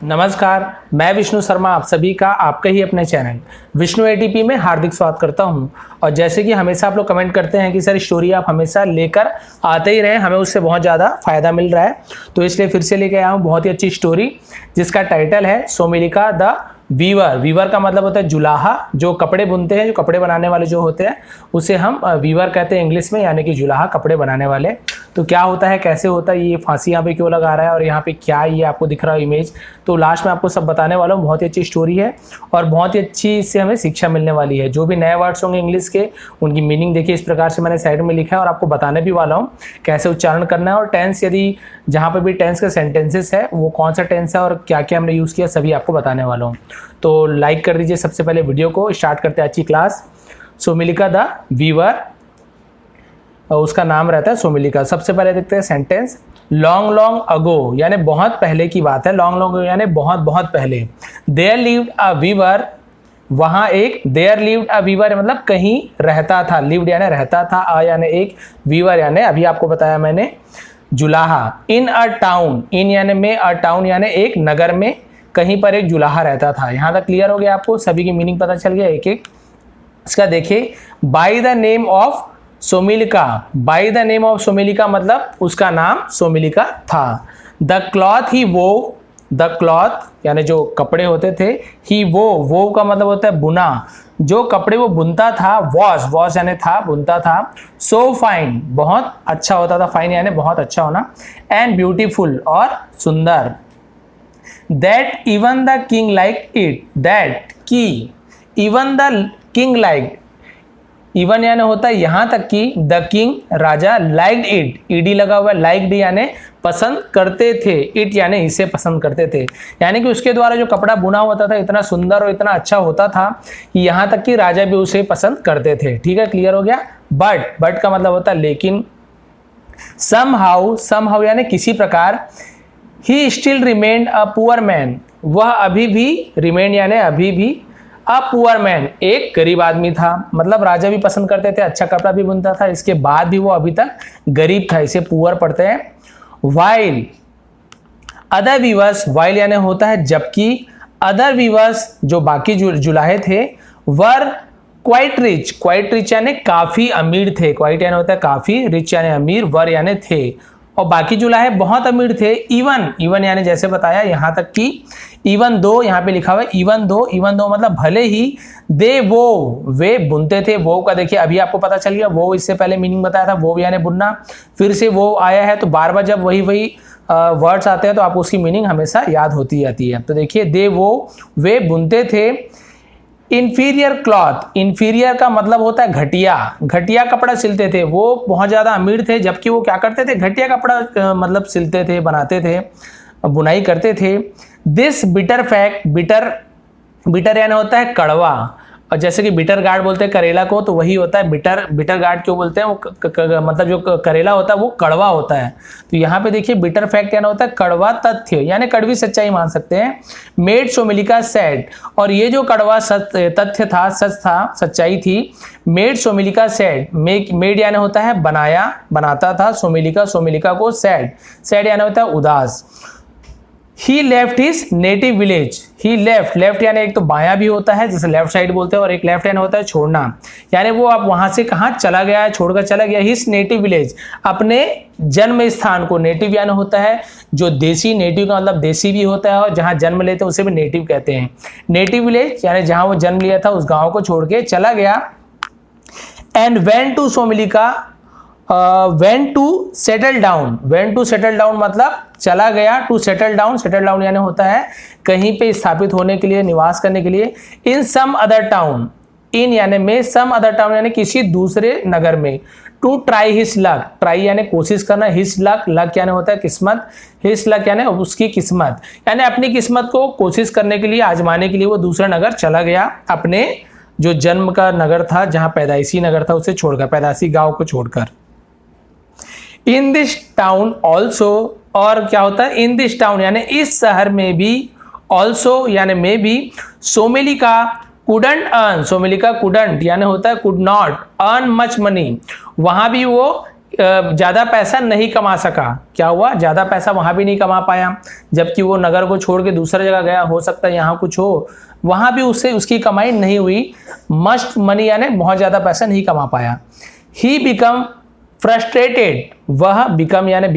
नमस्कार, मैं विष्णु शर्मा आप सभी का आपके ही अपने चैनल विष्णु एटीपी में हार्दिक स्वागत करता हूं। और जैसे कि हमेशा आप लोग कमेंट करते हैं कि सर स्टोरी आप हमेशा लेकर आते ही रहे, हमें उससे बहुत ज़्यादा फायदा मिल रहा है, तो इसलिए फिर से लेके आया हूं बहुत ही अच्छी स्टोरी जिसका टाइटल है सोमिलिका द वीवर। वीवर का मतलब होता है जुलाहा, जो कपड़े बुनते हैं, जो कपड़े बनाने वाले जो होते हैं उसे हम वीवर कहते हैं इंग्लिश में, यानी कि जुलाहा, कपड़े बनाने वाले। तो क्या होता है, कैसे होता है, ये फांसी यहाँ पे क्यों लगा रहा है और यहाँ पे क्या ये आपको दिख रहा है इमेज, तो लास्ट में आपको सब बताने वाला हूँ। बहुत ही अच्छी स्टोरी है और बहुत ही अच्छी इससे हमें शिक्षा मिलने वाली है। जो भी नए वर्ड्स होंगे इंग्लिश के उनकी मीनिंग देखिए, इस प्रकार से मैंने साइड में लिखा है और आपको बताने भी वाला हूँ कैसे उच्चारण करना है, और टेंस, यदि जहाँ पर भी टेंस के सेंटेंसेस है वो कौन सा टेंस है और क्या क्या हमने यूज़ किया, सभी आपको बताने वाला हूँ। तो लाइक कर दीजिए सबसे पहले वीडियो को। स्टार्ट करते हैं अच्छी क्लास। सोमिलिका द वीवर, उसका नाम रहता है सोमिलिका। सबसे पहले देखते हैं सेंटेंस। लॉन्ग लॉन्ग अगो यानी बहुत पहले की बात है, लॉन्ग लॉन्ग यानी बहुत बहुत पहले। देयर लिव्ड अ वीवर, वहाँ एक, देयर लिव्ड अ वीवर मतलब कहीं रहता था, लिव्ड यानी रहता था, अ यानी एक, वीवर यानी अभी आपको बताया मैंने जुलाहा। इन अ टाउन, इन यानी में, अ टाउन यानी एक नगर में, कहीं पर एक जुलाहा रहता था। यहाँ तक क्लियर हो गया आपको, सभी की मीनिंग पता चल गया एक एक। इसका देखिए, by the name of Somilika, by the name of Somilika मतलब उसका नाम सोमिलिका था। द क्लॉथ ही वो, द क्लॉथ यानी जो कपड़े होते थे, ही वो का मतलब होता है बुना, जो कपड़े वो बुनता था, वॉश, वॉश यानी था, बुनता था। सो फाइन बहुत अच्छा होता था, फाइन यानी बहुत अच्छा होना, एंड ब्यूटीफुल और सुंदर। That even the king liked it, that कि even the king liked, even यानी होता है यहाँ तक कि the king Raja liked it, ed लगा हुआ है, liked यानी पसंद करते थे, it यानी इसे पसंद करते थे, यानी कि उसके द्वारा जो कपड़ा बुना होता था इतना सुंदर और इतना अच्छा होता था कि यहाँ तक कि राजा भी उसे पसंद करते थे। ठीक है, क्लियर हो गया। बट का मतलब होता है लेकिन। somehow यानी किसी प्रकार, He still remained a poor man, वह अभी भी, remained यानी अभी भी, a poor man एक गरीब आदमी था। मतलब राजा भी पसंद करते थे, अच्छा कपड़ा भी बुनता था, इसके बाद भी वो अभी तक गरीब था, इसे पुअर पढ़ते हैं। while other weavers, while यानी होता है जबकि, other weavers जो बाकी जुलाहे थे, were quite rich यानी काफी अमीर थे, quite यानी होता है काफी, rich यानी अमीर, were यानी थे, और बाकी जुलाहे बहुत अमीर थे। इवन यानी जैसे बताया यहाँ तक कि, इवन दो यहाँ पे लिखा हुआ है, इवन दो मतलब भले ही, दे वे बुनते थे। वो का देखिए अभी आपको पता चल गया, वो इससे पहले मीनिंग बताया था, वो यानी बुनना, फिर से वो आया है, तो बार बार जब वही वर्ड्स आते हैं तो आपको उसकी मीनिंग हमेशा याद होती जाती है। तो देखिए, दे वे बुनते थे। इंफीरियर क्लॉथ, इंफीरियर का मतलब होता है घटिया कपड़ा सिलते थे। वो बहुत ज़्यादा अमीर थे जबकि वो क्या करते थे, घटिया कपड़ा मतलब सिलते थे, बनाते थे, बुनाई करते थे। दिस बिटर फैक्ट, बिटर यानी होता है कड़वा, और जैसे कि बिटर गार्ड बोलते हैं करेला को, तो वही होता है बिटर गार्ड क्यों बोलते हैं, वो मतलब जो करेला होता है वो कड़वा होता है। तो यहाँ पे देखिए, बिटर फैक्ट यानी होता है कड़वा तथ्य, यानी कड़वी सच्चाई मान सकते हैं। मेड सोमिलिका सैड, और ये जो कड़वा तथ्य था, सच था, सच्चाई थी। मेड सोमिलिका सैड, मेड यानी होता है बनाया, बनाता था, सोमिलिका को सैड यानी होता है उदास। He left his native village, he left यानी एक तो बायां भी होता है जैसे लेफ्ट साइड बोलते हैं, और एक लेफ्ट यानी होता है छोड़ना, यानी वो आप वहां से कहाँ चला गया है, छोड़कर चला गया। his native village अपने जन्म स्थान को, नेटिव यानी होता है जो देसी, नेटिव का मतलब देसी भी होता है, और जहाँ जन्म लेते हैं उसे भी नेटिव कहते हैं। नेटिव विलेज यानी जहाँ वो जन्म लिया था उस गाँव को छोड़ के चला गया। And went to Somilika, went to settle down मतलब चला गया, टू सेटल डाउन यानी होता है कहीं पे स्थापित होने के लिए, निवास करने के लिए। इन सम अदर टाउन, इन यानी में, सम अदर टाउन यानी किसी दूसरे नगर में। To try his luck, try यानी कोशिश करना, हिज लक यानी होता है किस्मत, हिज लक यानी उसकी किस्मत, यानी अपनी किस्मत को कोशिश करने के लिए, आजमाने के लिए वो दूसरा नगर चला गया, अपने जो जन्म का नगर था, जहाँ पैदाइशी नगर था उसे छोड़कर, पैदाइशी गाँव को छोड़कर। इन दिस टाउन ऑल्सो, और क्या होता है, इन दिस टाउन यानी इस शहर में भी, ऑल्सो यानी में भी, सोमिलिका कुडंट अर्न, सोमिलिका कुडंट यानी होता है could not earn much money, वहां भी वो ज़्यादा पैसा नहीं कमा सका। क्या हुआ, ज़्यादा पैसा वहाँ भी नहीं कमा पाया, जबकि वो नगर को छोड़ के दूसरी जगह गया, हो सकता है यहाँ कुछ हो, वहाँ भी उससे उसकी कमाई नहीं हुई। मस्ट मनी यानी बहुत ज़्यादा पैसा नहीं कमा पाया। ही बिकम फ्रस्ट्रेटेड, वह बिकम यानी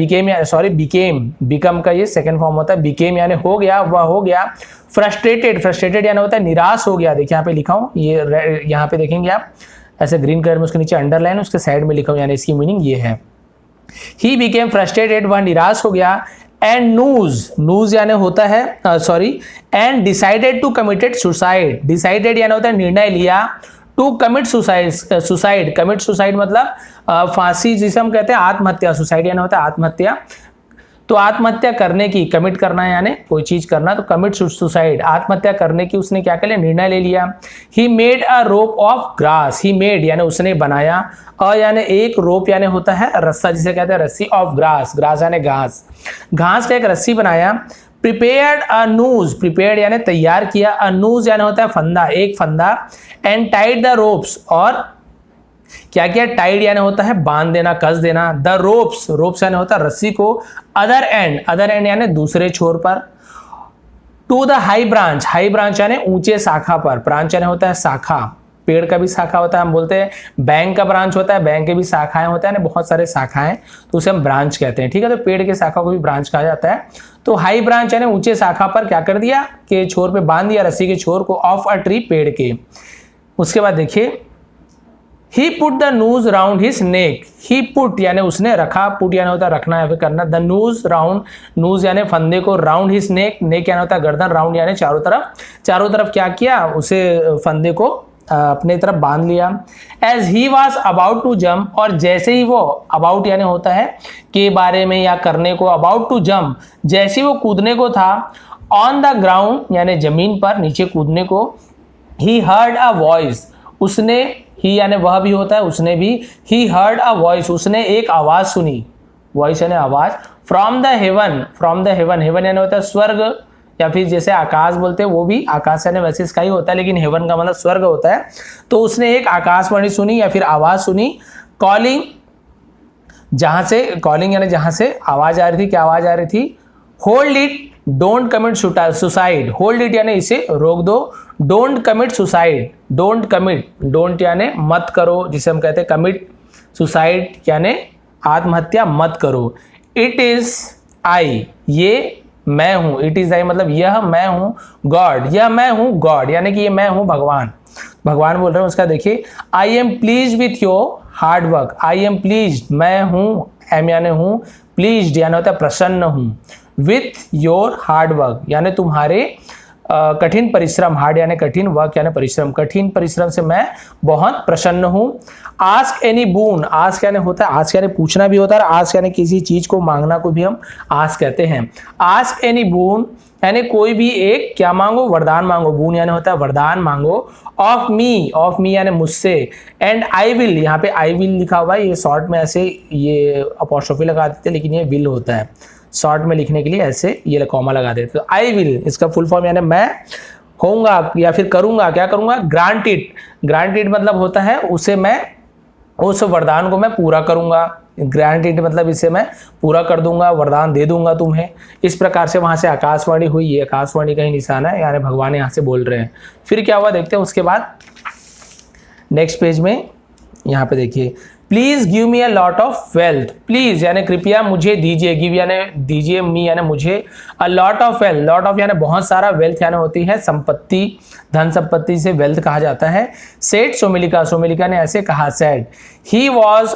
बिकम का ये सेकंड फॉर्म होता है। बिकेम यानी हो गया, वह हो गया। फ्रस्ट्रेटेड यानी होता है निराश हो गया। देखिए यहाँ पे लिखा हूँ, ये यहाँ पे देखेंगे आप, ऐसे ग्रीन कलर में उसके नीचे अंडरलाइन, उसके साइड में लिखा हूं, यानी इसकी मीनिंग ये है। ही बिकेम फ्रस्ट्रेटेड, वह निराश हो गया। एंड नूज यानी होता है and decided to committed suicide. Decided यानी होता है निर्णय लिया। To commit suicide, commit suicide मतलब फांसी जिसे हम कहते हैं आत्महत्या। सुसाइड यानी होता है आत्महत्या। तो आत्महत्या करने की, कमिट करना यानी कोई चीज करना, तो कमिट सुसाइड, आत्महत्या करने की उसने क्या कर लिया, निर्णय ले लिया। He made a rope of grass, he made यानी उसने बनाया, यानी एक, रोप यानी होता है रस्सा जिसे कहते हैं रस्सी, ऑफ ग्रास, ग्रास यानी घास, घास का एक रस्सी बनाया। प्रिपेयर्ड अ नूज, प्रिपेयर्ड यानी तैयार किया, अ नूज यानी होता है फंदा, एक फंदा। एंड टाइड द रोप्स, और क्या किया, टाइड यानी होता है बांध देना, कस देना। द रोप्स, रोप्स यानी होता है रस्सी को। अदर एंड यानी दूसरे छोर पर। टू द हाई ब्रांच यानी ऊंचे शाखा पर। ब्रांच यानी होता है शाखा, पेड़ का भी शाखा होता है, हम बोलते हैं बैंक का ब्रांच होता है, बैंक के भी शाखाएं होता है ना, बहुत सारे शाखाएं, तो उसे हम ब्रांच कहते हैं, ठीक है। तो पेड़ के शाखा को भी ब्रांच कहा जाता है। तो हाई ब्रांच यानी ऊंचे शाखा पर क्या कर दिया कि छोर पे बांध दिया, रस्सी के छोर को, ऑफ अ ट्री, पेड़ के। उसके बाद देखिए, he put the noose round his neck, he put यानी उसने रखा, पुट यानी होता है रखना या फिर करना, द नूज राउंड, नूज यानी फंदे को, राउंड हिज नेक, नेक यानी होता है गर्दन, राउंड यानी चारों तरफ क्या किया, उसे फंदे को अपने तरफ बांध लिया। As he was about to jump, और जैसे ही वो, अबाउट यानी होता है के बारे में या करने को, अबाउट टू जम्प, जैसे वो कूदने को था, ऑन द ग्राउंड यानी जमीन पर, नीचे कूदने को, ही हर्ड अ वॉइस, उसने, ही यानी वह भी होता है, उसने भी, ही हर्ड अ वॉइस, उसने एक आवाज सुनी, वॉइस यानी आवाज, फ्रॉम द हेवन, हेवन यानी होता है स्वर्ग, या फिर जैसे आकाश बोलते हैं, वो भी आकाश यानी वैसे स्काई होता है, लेकिन हेवन का मतलब स्वर्ग होता है। तो उसने एक आकाशवाणी सुनी या फिर आवाज सुनी। कॉलिंग, जहां से, कॉलिंग यानी जहां से आवाज आ रही थी, क्या आवाज आ रही थी, hold it, don't commit suicide, hold it यानी इसे रोक दो, don't commit suicide, don't commit, don't यानी मत करो, जिसे हम कहते हैं कमिट, सुसाइड यानी आत्महत्या मत करो। इट इज आई, ये मैं हूं, इट इज आई मतलब यह मैं हूं, गॉड, यह मैं हूं गॉड, यानी कि ये मैं हूं भगवान, भगवान बोल रहे हैं। उसका देखिए, I am please with your hard work, I am please, मैं हूं, एम यानी हूं, प्लीज यानी होता है प्रसन्न हूं, विथ योर हार्ड वर्क यानी तुम्हारे कठिन परिश्रम, हार्ड यानी कठिन, वर्क यानी परिश्रम, कठिन परिश्रम से मैं बहुत प्रसन्न हूं। आस्क एनी बून, आस्क यानी होता है, आस्क यानी पूछना भी होता है, आस्क यानी किसी चीज को मांगना को भी हम आस्क कहते हैं। आस्क एनी बून यानी कोई भी एक क्या मांगो, वरदान मांगो, बून यानी होता है वरदान मांगो। ऑफ मी यानी मुझसे। एंड आई विल, यहाँ पे आई विल लिखा हुआ है, ये शॉर्ट में ऐसे ये अपॉस्ट्रोफी लगा देते हैं, लेकिन ये विल होता है, शॉर्ट में लिखने के लिए ऐसे ये कॉमा लगा देते। तो आई विल, इसका फुल फॉर्म यानी मैं होऊंगा या फिर करूंगा, क्या करूंगा, ग्रांट इट, ग्रांट इट मतलब होता है उसे मैं, उस वरदान को मैं पूरा करूंगा, ग्रांट इट मतलब इसे मैं पूरा कर दूंगा, वरदान दे दूंगा तुम्हें। इस प्रकार से वहां से आकाशवाणी हुई, ये आकाशवाणी का ही निशान है, यानी भगवान यहाँ से बोल रहे हैं। फिर क्या हुआ देखते हैं उसके बाद नेक्स्ट पेज में, यहाँ पे देखिए, please give me a lot of wealth, please यानी कृपया मुझे दीजिए, गिव यानी दीजिए, मी यानी मुझे, अ lot of wealth, lot of यानी बहुत सारा, वेल्थ यानी होती है संपत्ति, धन संपत्ति से वेल्थ कहा जाता है। सेड सोमिलिका, सोमिलिका ने ऐसे कहा, सेड। ही वॉज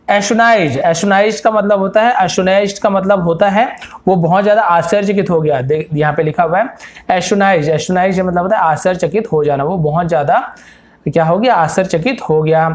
एस्टोनाइज्ड, एस्टोनाइज्ड का मतलब होता है, एस्टोनाइज्ड का मतलब होता है वो बहुत ज्यादा आश्चर्यचकित हो गया, यहाँ पे लिखा हुआ है एस्टोनाइज्ड, एस्टोनाइज्ड मतलब होता है आश्चर्यचकित हो जाना, वो बहुत ज्यादा क्या हो गया, आश्चर्यचकित हो गया।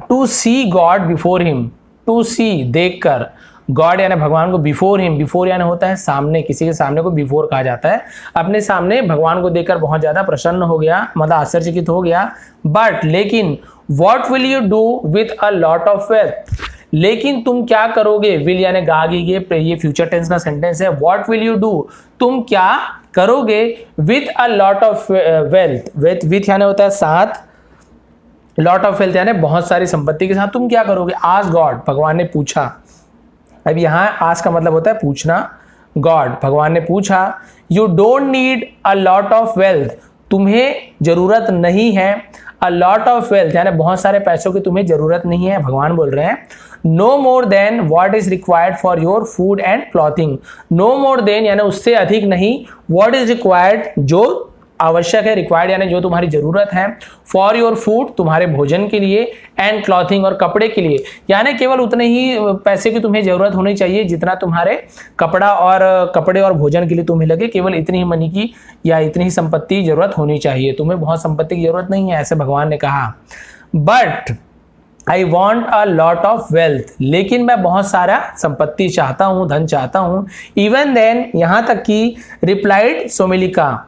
To see God before him, to see देखकर, गॉड यानी भगवान को, बिफोर हिम, बिफोर यानी होता है सामने, किसी के सामने को बिफोर कहा जाता है, अपने सामने भगवान को देखकर बहुत ज्यादा प्रसन्न हो गया, मतलब आश्चर्यचकित हो गया। बट लेकिन, what will you do with a lot of wealth, लेकिन तुम क्या करोगे, विल यानी गागेगे, ये फ्यूचर टेंस का सेंटेंस है। व्हाट विल यू डू, तुम क्या करोगे, with a lot of wealth, with यानी होता है साथ, लॉट ऑफ वेल्थ यानी बहुत सारी संपत्ति के साथ तुम क्या करोगे? आस्क गॉड, भगवान ने पूछा। अब यहाँ आस्क का मतलब होता है पूछना। गॉड, भगवान ने पूछा, you don't need a lot of wealth, तुम्हें जरूरत नहीं है। अ लॉट ऑफ वेल्थ यानी बहुत सारे पैसों की तुम्हें जरूरत नहीं है, भगवान बोल रहे हैं। No more than what is required for your food and clothing. No more than यानी उससे अधिक नहीं, व्हाट इज रिक्वायर्ड जो आवश्यक है, रिक्वायर्ड यानी जो तुम्हारी जरूरत है, फॉर योर फूड तुम्हारे भोजन के लिए, एंड क्लॉथिंग और कपड़े के लिए, यानी केवल उतने ही पैसे की तुम्हें जरूरत होनी चाहिए जितना तुम्हारे कपड़े और भोजन के लिए तुम्हें लगे, केवल इतनी ही मनी की या इतनी ही संपत्ति की जरूरत होनी चाहिए, तुम्हें बहुत संपत्ति की जरूरत नहीं है, ऐसे भगवान ने कहा। But I want a lot of wealth, लेकिन मैं बहुत सारा संपत्ति चाहता हूं, धन चाहता हूं। इवन देन, यहां तक कि रिप्लाइड सोमिलिका,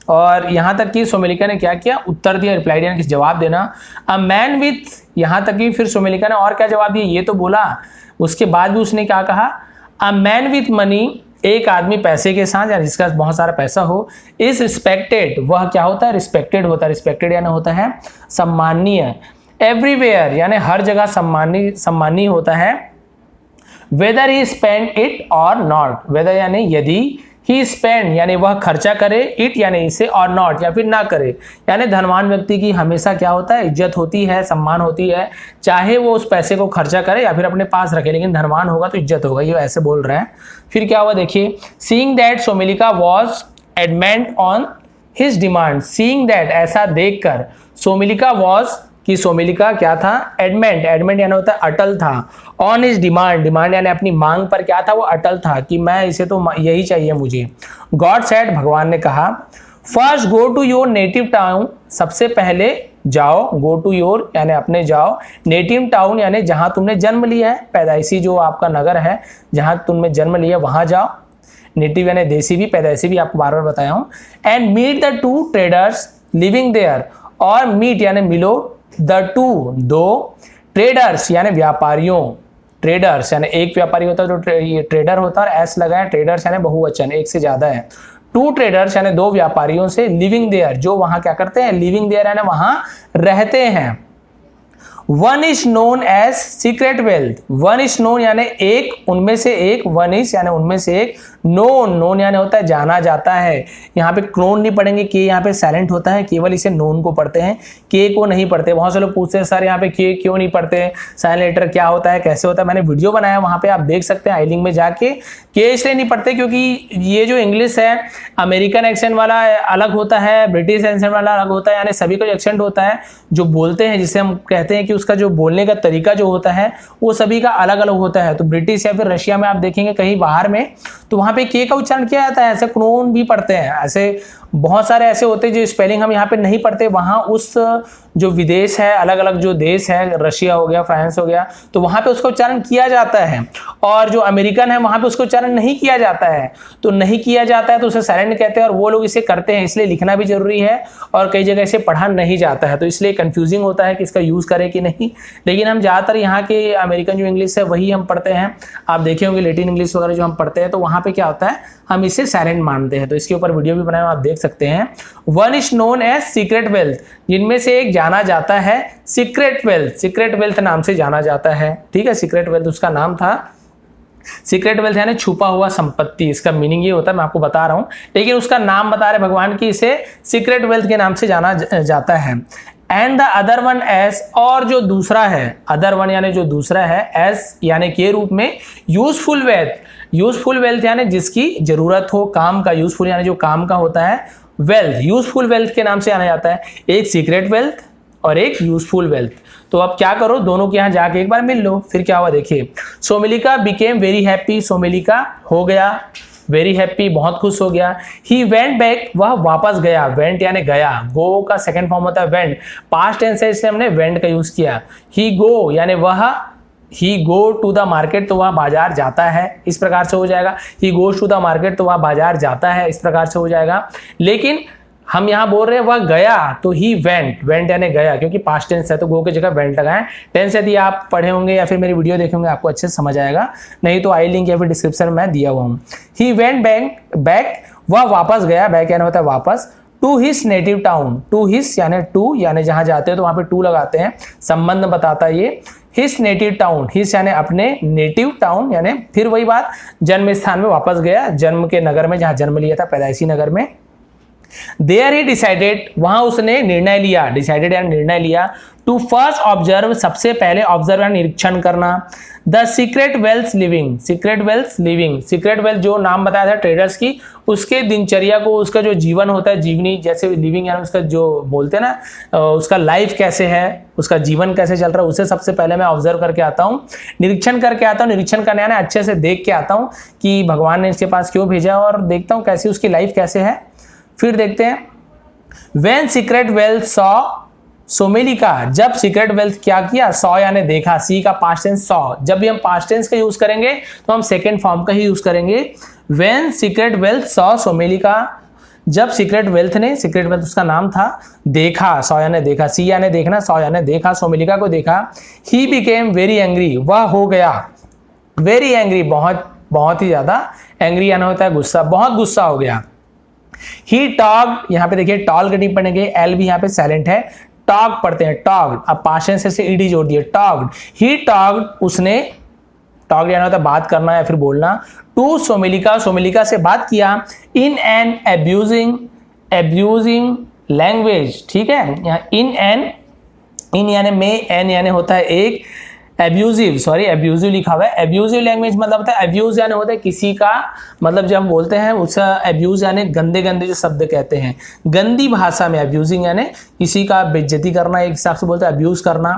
और यहां तक कि सोमिलिका ने क्या किया? उत्तर दिया, रिप्लाइड यानी कि जवाब देना। अ मैन विथ, यहां तक कि फिर सोमिलिका ने और क्या जवाब दिया ये तो बोला, उसके बाद भी उसने क्या कहा? अ मैन विथ मनी, एक आदमी पैसे के साथ या जिसका बहुत सारा पैसा हो, इज रिस्पेक्टेड, वह क्या होता है? रिस्पेक्टेड होता है। रिस्पेक्टेड यानी होता है सम्माननीय। एवरीवेयर यानी हर जगह सम्माननीय होता है। वेदर ही स्पेंड इट और नॉट, वेदर यानी यदि, ही स्पेंड यानी वह खर्चा करे, इट यानी इसे, और नॉट या फिर ना करे, यानी धनवान व्यक्ति की हमेशा क्या होता है? इज्जत होती है, सम्मान होती है, चाहे वो उस पैसे को खर्चा करे या फिर अपने पास रखे, लेकिन धनवान होगा तो इज्जत होगा, ये ऐसे बोल रहे हैं। फिर क्या हुआ देखिए, seeing that Somilika was adamant on his demand, seeing that ऐसा देखकर, सोमिलिका वॉज कि सोमिलिका क्या था? एडमेंट, एडमेंट यानी होता है अटल था, ऑन हिज डिमांड, डिमांड यानी अपनी मांग पर क्या था? वो अटल था कि मैं इसे तो यही चाहिए मुझे। गॉड सेड, भगवान ने कहा, first go to your native town, सबसे पहले जाओ, गो टू योर यानी अपने जाओ, नेटिव टाउन यानी जहां तुमने जन्म लिया है, पैदाइशी जो आपका नगर है जहां तुमने जन्म लिया वहां जाओ। नेटिव यानी देसी भी, पैदाइशी भी, आपको बार बार बताया हूं। And meet the two traders living there, और मीट यानी मिलो, द टू दो, ट्रेडर्स यानी व्यापारियों, ट्रेडर्स यानी एक व्यापारी होता है जो ये ट्रेडर होता है, और एस लगा है, ट्रेडर्स यानी बहुवचन, एक से ज्यादा है। टू ट्रेडर्स यानी दो व्यापारियों से, लिविंग देयर जो वहां क्या करते हैं? लिविंग देयर यानी वहां रहते हैं। One is known as secret wealth, one is known यानी एक, उनमें से एक, वन इज यानी उनमें से एक, नोन, नोन यानी होता है जाना जाता है। यहाँ पे क्रोन नहीं पढ़ेंगे, के यहाँ पे साइलेंट होता है, केवल इसे नोन को पढ़ते हैं, के को नहीं पढ़ते। बहुत से लोग पूछते हैं सर यहाँ पे के क्यों नहीं पढ़ते, साइलेंट लेटर क्या होता है, कैसे होता है? मैंने वीडियो बनाया, वहां पे आप देख सकते हैं, आई लिंक में जाके। के इसलिए नहीं पढ़ते क्योंकि ये जो इंग्लिश है, अमेरिकन एक्सेंट वाला अलग होता है, ब्रिटिश एक्सेंट वाला अलग होता है, यानी सभी का एक्सेंट होता है जो बोलते हैं, जिसे हम कहते हैं कि उसका जो बोलने का तरीका जो होता है वो सभी का अलग अलग होता है। तो ब्रिटिश या फिर रशिया में आप देखेंगे कहीं बाहर में, तो वहां पे के का उच्चारण किया जाता है, ऐसे क्नोन भी पढ़ते हैं, ऐसे बहुत सारे ऐसे होते हैं जो स्पेलिंग हम यहाँ पे नहीं पढ़ते, वहां उस जो विदेश है, अलग अलग जो देश है, रशिया हो गया, फ्रांस हो गया, तो वहां पे उसका उच्चारण किया जाता है, और जो अमेरिकन है वहां पे उसका उच्चारण नहीं किया जाता है। तो नहीं किया जाता है तो उसे साइलेंट कहते हैं, और वो लोग इसे करते हैं, इसलिए लिखना भी जरूरी है, और कई जगह इसे पढ़ा नहीं जाता है, तो इसलिए कंफ्यूजिंग होता है कि इसका यूज करें कि नहीं। लेकिन हम ज्यादातर यहाँ के अमेरिकन जो इंग्लिश है वही हम पढ़ते हैं। आप देखे होंगे लैटिन इंग्लिश वगैरह जो हम पढ़ते हैं, तो वहां पे क्या होता है, हम इसे साइलेंट मानते हैं। तो इसके ऊपर वीडियो भी बनाया, आप देख सकते हैं। One is known as secret wealth, जिनमें से एक जाना जाता है सीक्रेट वेल्थ, सीक्रेट वेल्थ नाम से जाना जाता है, ठीक है। सीक्रेट वेल्थ उसका नाम था। सीक्रेट वेल्थ यानी छुपा हुआ संपत्ति, इसका मीनिंग ये होता है, मैं आपको बता रहा हूं, लेकिन उसका नाम बता रहे भगवान की, इसे सीक्रेट वेल्थ के नाम से जाना जाता है। And the other one S, और जो दूसरा है, अदर वन यानी जो दूसरा है, एस यानी के रूप में, यूजफुल वेल्थ, यूजफुल वेल्थ यानी जिसकी जरूरत हो, काम का, यूजफुल यानी जो काम का होता है, वेल्थ, यूजफुल वेल्थ के नाम से जाना जाता है। एक सीक्रेट वेल्थ और एक यूजफुल वेल्थ। तो अब क्या करो, दोनों के यहाँ जाके एक बार मिल लो। फिर क्या हुआ देखिए, सोमिलिका बिकेम वेरी हैप्पी, सोमिलिका हो गया वेरी हैप्पी, बहुत खुश हो गया। ही वेंट बैक, वह वापस गया, वेंट यानी गया, गो का सेकंड फॉर्म होता है वेंट, पास्ट टेंस है इसलिए हमने वेंट का यूज किया। ही गो यानी वह, ही गो टू द मार्केट तो वह बाजार जाता है, इस प्रकार से हो जाएगा। He goes to the market तो वह बाजार जाता है, इस प्रकार से हो जाएगा। लेकिन हम यहाँ बोल रहे हैं वह गया, तो ही वेंट, वेंट यानी गया, क्योंकि पास्ट टेंस है तो गो की जगह वेंट लगाएं। टेंस यदि आप पढ़े होंगे या फिर मेरी वीडियो देखेंगे आपको अच्छे से समझ आएगा, नहीं तो आई लिंक या फिर डिस्क्रिप्शन में दिया हुआ हूँ। ही वेंट बैक, वह वापस गया, बैक यानी होता है वापस, to his native town, to his यानी टू, यानी जहां जाते हैं तो वहां पे टू लगाते हैं, संबंध बताता है ये। हिज नेटिव टाउन, हिज यानी अपने, नेटिव टाउन यानी फिर वही बात, जन्म स्थान में वापस गया, जन्म के नगर में जहां जन्म लिया था, पैदाइशी नगर में। देयर ही डिसाइडेड, वहां उसने निर्णय लिया, डिसाइडेड यानी निर्णय लिया, टू फर्स्ट ऑब्जर्व, सबसे पहले ऑब्जर्व यानी निरीक्षण करना, the secret wealth living, secret wealth living, secret wealth जो नाम बताया था ट्रेडर्स की, उसके दिनचर्या को, उसका जो जीवन होता है, जीवनी जैसे लिविंग यानी उसका जो बोलते हैं ना, उसका लाइफ कैसे है, उसका जीवन कैसे चल रहा है, उसे सबसे पहले मैं ऑब्जर्व करके आता हूँ, निरीक्षण करके आता हूँ। निरीक्षण करने यानी अच्छे से देख के आता हूँ कि भगवान ने इसके पास क्यों भेजा, और देखता हूँ कैसी उसकी लाइफ कैसे है। फिर देखते हैं, When सीक्रेट वेल्थ सॉ सोमेलिका, जब सीक्रेट वेल्थ क्या किया, सॉ यानी देखा, सी का पास्ट टेंस सॉ, जब भी हम पास्ट टेंस का यूज करेंगे तो हम सेकेंड फॉर्म का ही यूज करेंगे। When सीक्रेट वेल्थ सॉ सोमेलिका, जब सीक्रेट वेल्थ ने, सीक्रेट वेल्थ उसका नाम था, देखा, सॉ यानी देखा, सी यानी देखना, सॉ यानी देखा, सोमेलिका को देखा। He became very angry, वह हो गया, वेरी एंग्री, बहुत ही ज्यादा, एंग्री यानी होता है गुस्सा, बहुत गुस्सा हो गया। ही टॉक, यहाँ पे देखिए टॉल करनी पड़ेंगे, एल भी यहाँ पे साइलेंट है, टॉक पढ़ते हैं, टॉक, अब पास्ट टेंस से ईडी जोड़ दिए, टॉक्ड, ही टॉक्ड, उसने, टॉक यानी होता है बात करना या फिर बोलना, टू सोमेलिका, सोमेलिका से बात किया, इन एन एब्यूजिंग लैंग्वेज, ठीक है, यहाँ इन एन, इन यानी में, एन यानी होता है एक, एब्यूजिव, सॉरी एब्यूजिव लिखा हुआ है, एब्यूजिव लैंग्वेज मतलब होता है, एब्यूज यानी होता है किसी का, मतलब जब हम बोलते हैं उसका एब्यूज यानी गंदे गंदे जो शब्द कहते हैं, गंदी भाषा में एब्यूजिंग यानी किसी का बेइज्जती करना, एक हिसाब से बोलते हैं एब्यूज करना,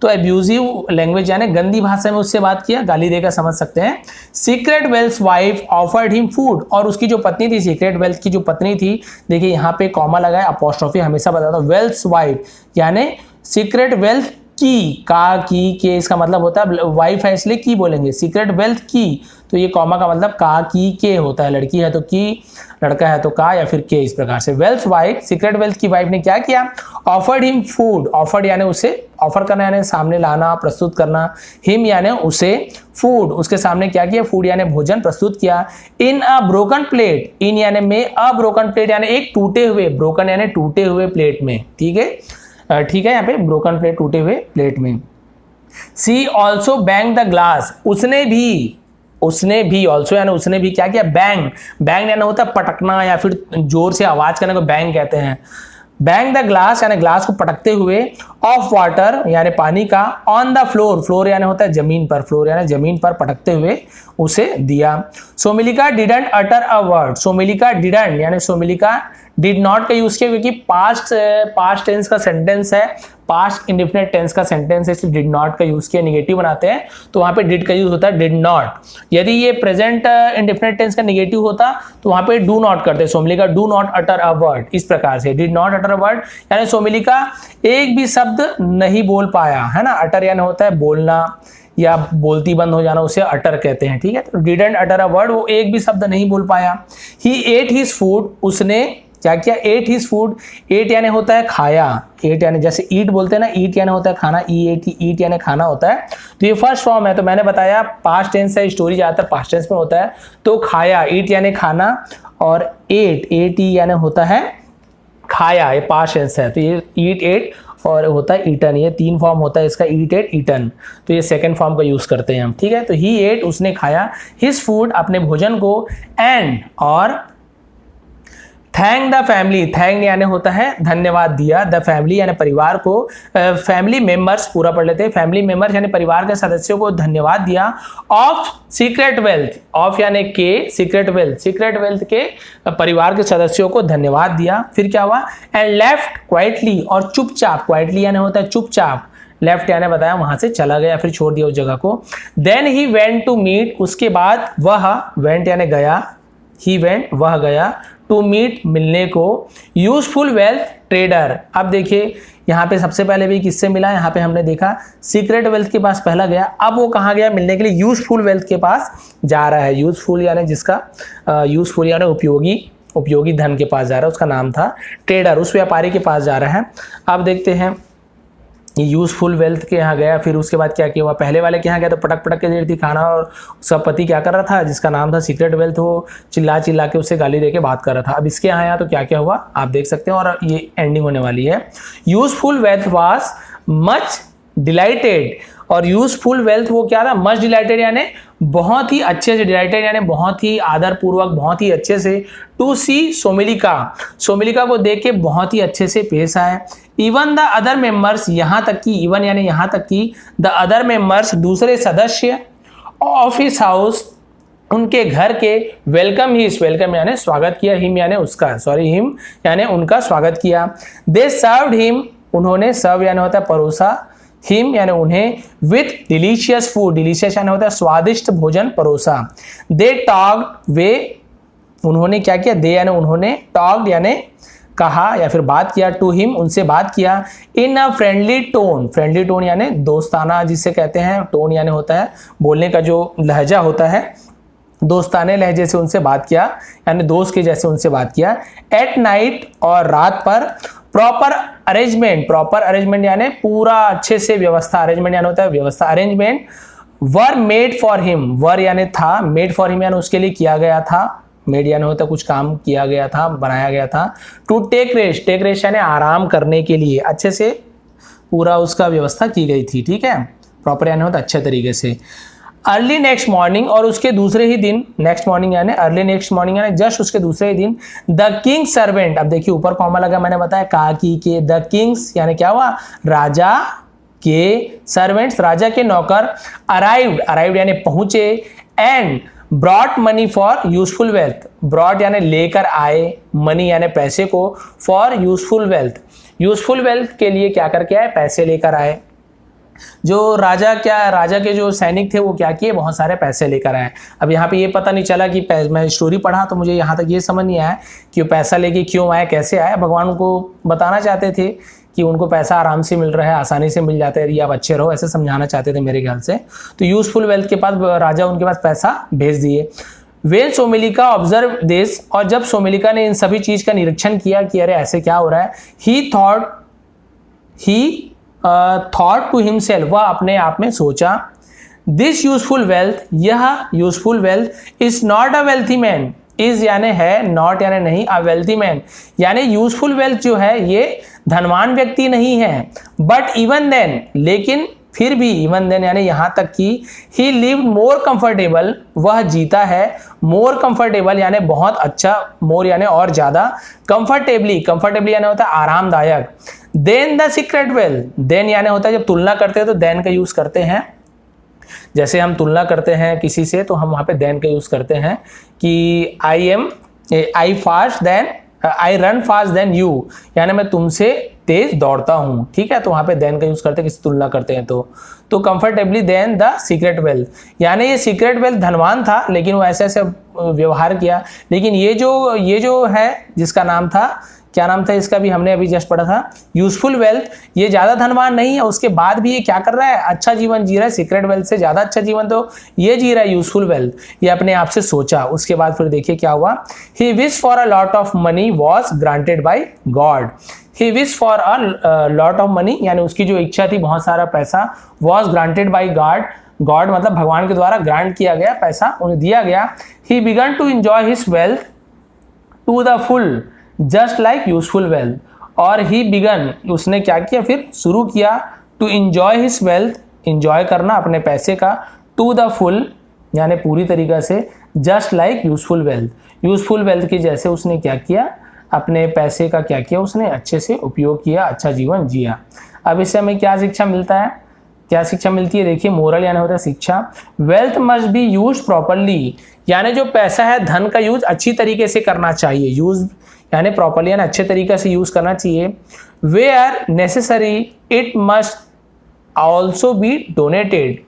तो एब्यूजिव लैंग्वेज यानी गंदी भाषा में उससे बात किया, गाली देकर समझ सकते हैं। Secret wealth wife offered him food, और उसकी जो पत्नी थी, सीक्रेट वेल्थ की जो पत्नी थी, देखिए यहाँ पे कॉमा लगा है, अपोस्ट्रोफी हमेशा बताता हूं, वेल्थ वाइफ यानी सीक्रेट वेल्थ की, का, की, के, इसका मतलब होता है वाइफ है इसलिए की बोलेंगे, सीक्रेट वेल्थ की, तो ये कॉमा का मतलब का, की, के होता है, लड़की है तो की, लड़का है तो का, या फिर के, इस प्रकार से। वेल्थ वाइफ, सीक्रेट वेल्थ की वाइफ ने क्या किया, ऑफर्ड हिम फूड, ऑफर्ड यानी उसे, ऑफर करना यानी सामने लाना, प्रस्तुत करना, हिम यानी उसे, फूड उसके सामने क्या किया, फूड यानी भोजन प्रस्तुत किया, इन अ ब्रोकन प्लेट, इन यानी में, अ ब्रोकन प्लेट यानी एक टूटे हुए, ब्रोकन यानी टूटे हुए प्लेट में, ठीक है, ठीक है, यहाँ पे ब्रोकन प्लेट, टूटे हुए प्लेट में। सी ऑल्सो बैंग द ग्लास, उसने भी ऑल्सो यानी उसने भी क्या किया, बैंग, बैंग यानी होता है पटकना या फिर जोर से आवाज करने को बैंग कहते हैं। बैंग द ग्लास यानी ग्लास को पटकते हुए, ऑफ वाटर यानी पानी का, ऑन द फ्लोर, फ्लोर यानी होता है जमीन पर, फ्लोर यानी जमीन पर पटकते हुए उसे दिया। Somilika didn't utter a word, Somilika didn't यानी सोमिलिका डिड नॉट का यूज किया, क्योंकि पास्ट टेंस का सेंटेंस है, पास्ट इंडेफिनिट टेंस का सेंटेंस है, इसलिए डिड नॉट का यूज किया, निगेटिव बनाते हैं तो वहां पे डिड का यूज होता है, डिड नॉट। यदि ये प्रेजेंट इंडेफिनिट टेंस का निगेटिव होता तो वहां पे डू नॉट करते, Somilika do not utter a word, इस प्रकार से did not utter a word यानी सोमिलिका एक भी शब्द नहीं बोल पाया, है ना, अटर यानी होता है बोलना या बोलती बंद हो जाना, उसे अटर कहते हैं, ठीक है, तो डिडंट अटर अ वर्ड, वो एक भी शब्द नहीं बोल पाया। ही एट हिज फूड, उसने क्या किया, एट हिज फूड, एट यानी होता है खाया, एट यानी जैसे ईट बोलते हैं ना, ईट यानी होता है खाना, ईट यानी खाना होता है, तो ये फर्स्ट फॉर्म है, तो मैंने बताया पास्ट टेंस है, स्टोरी ज्यादातर पास्ट टेंस में होता है, तो खाया, ईट यानी खाना, और एट यानी होता है खाया, ये पास्ट टेंस है, तो ये ईट एट और होता है ईटन, ये तीन फॉर्म होता है इसका, ईट एट ईटन, तो ये सेकंड फॉर्म का यूज करते हैं हम, ठीक है, तो ही एट उसने खाया, हिज फूड अपने भोजन को, एंड और थैंक द फैमिली, थैंक यानी होता है धन्यवाद दिया, द फैमिली यानी परिवार को, फैमिली मेंबर्स पूरा पढ़ लेते हैं, फैमिली मेंबर्स यानी परिवार के सदस्यों को धन्यवाद दिया, ऑफ सीक्रेट वेल्थ, ऑफ यानी के, सीक्रेट वेल्थ के परिवार के सदस्यों को धन्यवाद दिया। फिर क्या हुआ, एंड लेफ्ट क्वाइटली, और चुपचाप, क्वाइटली यानी होता है चुपचाप, लेफ्ट यानी बताया वहां से चला गया, फिर छोड़ दिया उस जगह को। Then he went to meet, उसके बाद वह, वेंट यानी गया, ही वेंट वह गया, टू मीट मिलने को, यूजफुल वेल्थ ट्रेडर। अब देखिए यहाँ पे सबसे पहले भी किससे मिला, यहाँ पे हमने देखा सीक्रेट वेल्थ के पास पहला गया, अब वो कहाँ गया मिलने के लिए, यूजफुल वेल्थ के पास जा रहा है, यूजफुल यानी जिसका यूजफुल यानी उपयोगी धन के पास जा रहा है, उसका नाम था ट्रेडर, उस व्यापारी के पास जा रहा है। अब देखते हैं ये यूजफुल वेल्थ के यहाँ गया, फिर उसके बाद क्या किया हुआ, पहले वाले के यहाँ गया तो पटक पटक के दे रही थी खाना, और उसका पति क्या कर रहा था, जिसका नाम था सीक्रेट वेल्थ, वो चिल्ला चिल्ला के उससे गाली दे के बात कर रहा था। अब इसके यहाँ आया तो क्या क्या हुआ आप देख सकते हैं, और ये एंडिंग होने वाली है। Useful wealth was much dilated, और यूजफुल वेल्थ वो क्या था, मच डिलाइटेड यानी बहुत ही अच्छे से, डिलाइटेड यानी बहुत ही आदर पूर्वक, बहुत ही अच्छे से, टू सी सोमिलिका, सोमिलिका को देख के बहुत ही अच्छे से पेश आए। इवन द अदर मेंबर्स, यहाँ तक कि, इवन यानी यहाँ तक कि, द अदर मेंबर्स दूसरे सदस्य ऑफ हिज हाउस, उनके घर के, वेलकम हिज, वेलकम यानी स्वागत किया, हिम यानी उसका, सॉरी हिम यानी उनका स्वागत किया। दे सर्व्ड हिम, उन्होंने, सर्व यानी होता है परोसा, हिम यानी उन्हें, विथ डिलीशियस फूड, डिलीशियस यानी होता है स्वादिष्ट भोजन परोसा। दे टॉक्ड, वे उन्होंने क्या किया, दे यानी उन्होंने, टॉक्ड यानी कहा या फिर बात किया, टू हिम उनसे बात किया, in a friendly tone, friendly tone यानी दोस्ताना जिसे कहते हैं, टोन यानी होता है बोलने का जो लहजा होता है, दोस्ताने लहजे से उनसे बात किया, यानी दोस्त के जैसे उनसे बात किया। एट नाइट, और रात पर, प्रॉपर अरेंजमेंट, प्रॉपर अरेंजमेंट यानी पूरा अच्छे से व्यवस्था, अरेंजमेंट यानी होता है व्यवस्था, arrangement, were made for him, were यानी था, मेड फॉर हिम यानी उसके लिए किया गया था, मेड यानी होता है कुछ काम किया गया था, बनाया गया था। To take rest, take rest यानी आराम करने के लिए, अच्छे से पूरा उसका व्यवस्था की गई थी, ठीक है, प्रॉपर यानी होता अच्छे तरीके से। अर्ली नेक्स्ट मॉर्निंग, और उसके दूसरे ही दिन, नेक्स्ट मॉर्निंग यानी अर्ली नेक्स्ट मॉर्निंग यानी जस्ट उसके दूसरे ही दिन, द किंग सर्वेंट, अब देखिए ऊपर कॉमा लगा, मैंने बताया का की के, द किंग्स यानी क्या हुआ, राजा के, सर्वेंट्स राजा के नौकर, अराइव्ड, अराइव्ड यानी पहुंचे, and brought money for useful wealth, brought यानी लेकर आए, मनी यानी पैसे को, for useful wealth, useful wealth के लिए क्या करके आए, पैसे लेकर आए। जो राजा के जो सैनिक थे वो क्या किए, बहुत सारे पैसे लेकर आए। अब यहाँ पे ये पता नहीं चला कि मैं स्टोरी पढ़ा तो मुझे यहाँ तक ये समझ नहीं आया कि वो पैसा लेके क्यों आए, कैसे आए। भगवान को बताना चाहते थे कि उनको पैसा आराम से मिल रहा है, आसानी से मिल जाता है, यदि आप अच्छे रहो, ऐसे समझाना चाहते थे मेरे ख्याल से। तो यूजफुल वेल्थ के पास राजा उनके पास पैसा भेज दिए। वेन सोमिलिका ऑब्जर्व दिस, और जब सोमिलिका ने इन सभी चीज का निरीक्षण किया कि अरे ऐसे क्या हो रहा है, ही थॉट टू हिमसेल्फ, वह अपने आप में सोचा, दिस यूजफुल वेल्थ, यह useful wealth, is not a wealthy man, is यानी है, नॉट यानी नहीं, अ वेल्थी मैन यानी यूजफुल वेल्थ जो है ये धनवान व्यक्ति नहीं है, बट इवन देन, लेकिन फिर भी, इवन देन यानी यहाँ तक कि, ही लिव्ड मोर कंफर्टेबल, वह जीता है, मोर कंफर्टेबल यानी बहुत अच्छा, मोर यानी और ज्यादा, कंफर्टेबली, कंफर्टेबली यानी होता है आरामदायक, than the secret wealth, than यानी होता है जब तुलना करते हैं तो देन का यूज करते हैं, जैसे हम तुलना करते हैं किसी से तो हम वहां पे देन का यूज करते हैं कि I run fast than you, यानी मैं तुमसे तेज दौड़ता हूं, ठीक है, तो वहां पे देन का यूज करते हैं किसी तुलना करते हैं तो comfortably than the secret wealth, यानी ये सीक्रेट वेल्थ धनवान था लेकिन वो ऐसे ऐसे व्यवहार किया, लेकिन ये जो है जिसका नाम था, क्या नाम था इसका भी हमने अभी जस्ट पढ़ा था, यूजफुल वेल्थ, ये ज्यादा धनवान नहीं है, उसके बाद भी ये क्या कर रहा है, अच्छा जीवन जी रहा है, सीक्रेट वेल्थ से ज्यादा अच्छा जीवन तो ये जी रहा है यूजफुल वेल्थ, ये अपने आप से सोचा। उसके बाद फिर देखिए क्या हुआ, he wish for a lot of money was granted by God, he wish for a lot of money यानी उसकी जो इच्छा थी बहुत सारा पैसा, was granted by God, God मतलब भगवान के द्वारा ग्रांट किया गया, पैसा उन्हें दिया गया। He began to enjoy his wealth to the full just like useful wealth, और ही बिगन उसने क्या किया फिर शुरू किया, to enjoy his wealth enjoy करना अपने पैसे का, टू द फुल यानी पूरी तरीका से, just like useful wealth, useful wealth के जैसे उसने क्या किया, अपने पैसे का क्या किया, उसने अच्छे से उपयोग किया, अच्छा जीवन जिया। अब इससे हमें क्या शिक्षा मिलता है, क्या शिक्षा मिलती है, देखिए मोरल यानी होता है शिक्षा, wealth must be use properly, यानी जो पैसा है धन का यूज अच्छी तरीके से करना चाहिए, यूज यानी प्रॉपरली यानी अच्छे तरीके से यूज करना चाहिए। Where necessary it must also be donated,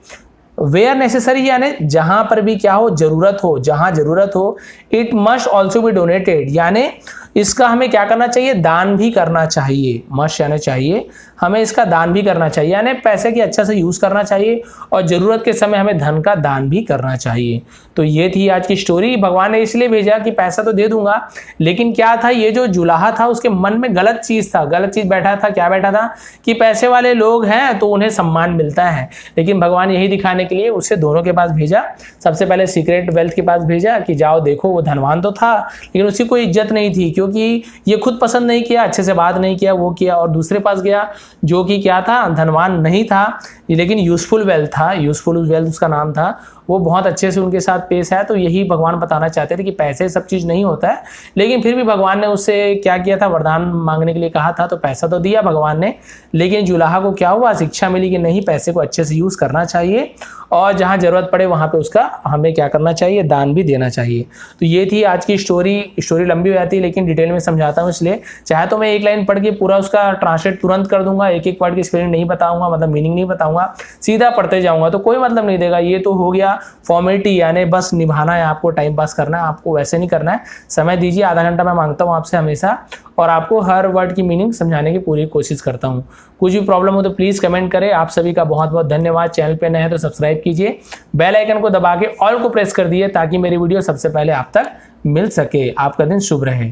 where necessary यानी जहां पर भी क्या हो, जरूरत हो, जहां जरूरत हो, it must also be donated यानी इसका हमें क्या करना चाहिए, दान भी करना चाहिए, मस्ट यानी चाहिए, हमें इसका दान भी करना चाहिए, यानी पैसे की अच्छा से यूज़ करना चाहिए और ज़रूरत के समय हमें धन का दान भी करना चाहिए। तो ये थी आज की स्टोरी। भगवान ने इसलिए भेजा कि पैसा तो दे दूंगा, लेकिन क्या था, ये जो जुलाहा था उसके मन में गलत चीज़ था, गलत चीज़ बैठा था। क्या बैठा था कि पैसे वाले लोग हैं तो उन्हें सम्मान मिलता है, लेकिन भगवान यही दिखाने के लिए उसे दोनों के पास भेजा। सबसे पहले सीक्रेट वेल्थ के पास भेजा कि जाओ देखो, वो धनवान तो था लेकिन उसकी कोई इज्जत नहीं थी, क्योंकि ये खुद पसंद नहीं किया, अच्छे से बात नहीं किया, वो किया। और दूसरे पास गया जो कि क्या था, धनवान नहीं था लेकिन यूजफुल वेल्थ था, यूजफुल वेल्थ उसका नाम था, वो बहुत अच्छे से उनके साथ पेश है। तो यही भगवान बताना चाहते थे कि पैसे सब चीज़ नहीं होता है, लेकिन फिर भी भगवान ने उससे क्या किया था, वरदान मांगने के लिए कहा था, तो पैसा तो दिया भगवान ने, लेकिन जुलाहा को क्या हुआ, शिक्षा मिली कि नहीं, पैसे को अच्छे से यूज़ करना चाहिए और जहाँ ज़रूरत पड़े वहाँ पे उसका हमें क्या करना चाहिए, दान भी देना चाहिए। तो ये थी आज की स्टोरी लंबी हो जाती है लेकिन डिटेल में समझाता हूँ, इसलिए चाहे तो मैं एक लाइन पढ़ के पूरा उसका ट्रांसलेट तुरंत कर दूंगा, एक एक वर्ड की स्पेलिंग नहीं बताऊंगा, मतलब मीनिंग नहीं बताऊंगा, सीधा पढ़ते जाऊंगा तो कोई मतलब नहीं देगा। ये तो हो गया फॉर्मेलिटी, यानी बस निभाना है आपको, टाइम पास करना है आपको, वैसे नहीं करना है। समय दीजिए, आधा घंटा मैं मांगता हूँ आपसे हमेशा, और आपको हर वर्ड की मीनिंग समझाने की पूरी कोशिश करता हूँ। कुछ भी प्रॉब्लम हो तो प्लीज़ कमेंट करें। आप सभी का बहुत बहुत धन्यवाद। चैनल पे नए हैं तो सब्सक्राइब कीजिए, बेल आइकन को दबा के ऑल को प्रेस कर दिए ताकि मेरी वीडियो सबसे पहले आप तक मिल सके। आपका दिन शुभ रहे।